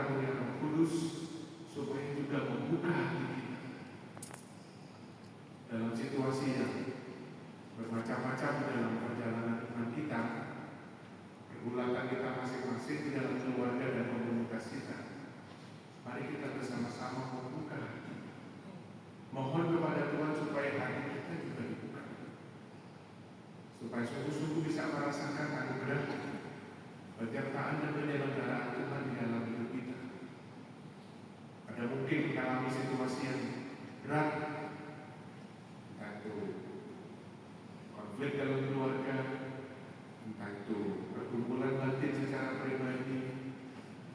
karunia Roh Kudus supaya juga membuka hati kita dalam situasi yang bermacam-macam dalam perjalanan iman kita, pergulatan kita masing-masing di dalam keluarga dan komunitas kita. Mari kita bersama-sama membuka hati. Mohon kepada Tuhan supaya hati kita juga dibuka, supaya sungguh-sungguh bisa merasakan anugerah penyertaan dan penyelenggaraan Tuhan di dalam hidup kita. Ada mungkin mengalami situasi yang berat, entah itu konflik dalam keluarga, entah itu pergumulan batin secara pribadi,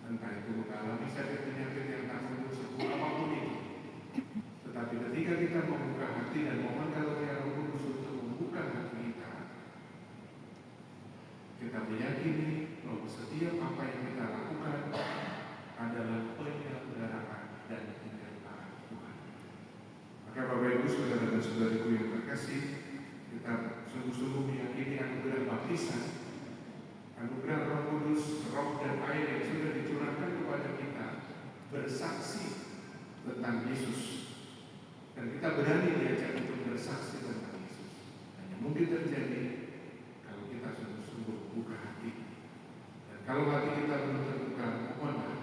entah itu mengalami sakit penyakit yang tak menentu sembuh, apapun itu. Tetapi ketika kita membuka hati dan mohon karunia Roh Kudus untuk membuka hati kita meyakini bahwa setiap apa yang kita lakukan adalah penyelenggaraan dan penyertaan Tuhan. Maka Bapak Ibu, saudara dan saudariku yang terkasih, kita sungguh-sungguh meyakini anugerah baptisan, anugerah Roh Kudus, roh dan air yang sudah dicurahkan kepada kita bersaksi tentang Yesus. Dan kita berani diajak untuk bersaksi tentang Yesus. Hanya mungkin terjadi kalau kita sungguh-sungguh buka hati. Dan kalau hati kita belum terbuka, mohonlah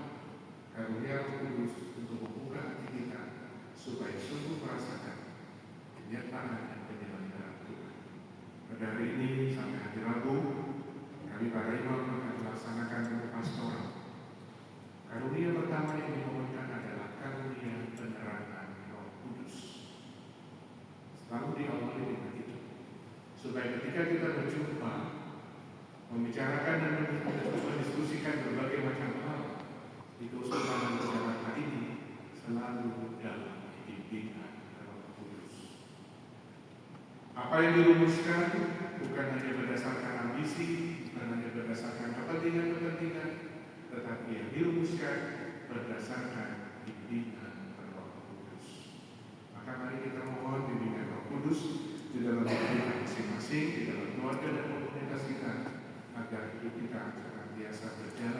karunia Roh Kudus untuk membuka hati kita supaya sungguh merasakan penyertaan dan penyelenggaraan Tuhan. Pada hari ini sampai hari Rabu, kami para imam akan melaksanakan pastoral. Karunia pertama yang dimohonkan adalah karunia penerangan Roh Kudus. Selalu diawali dengan itu, supaya ketika kita berjumpa, membicarakan dan mendiskusikan berbagai macam hal di keuskupan Jakarta ini selalu dalam bimbingan Roh Kudus. Apa yang dirumuskan bukan hanya berdasarkan ambisi, bukan hanya berdasarkan kepentingan-kepentingan, tetapi yang dirumuskan berdasarkan bimbingan Roh Kudus. Maka mari kita mohon bimbingan Roh Kudus di dalam hidup kita masing-masing, di dalam keluarga dan komunitas kita, agar hidup kita senantiasa berjalan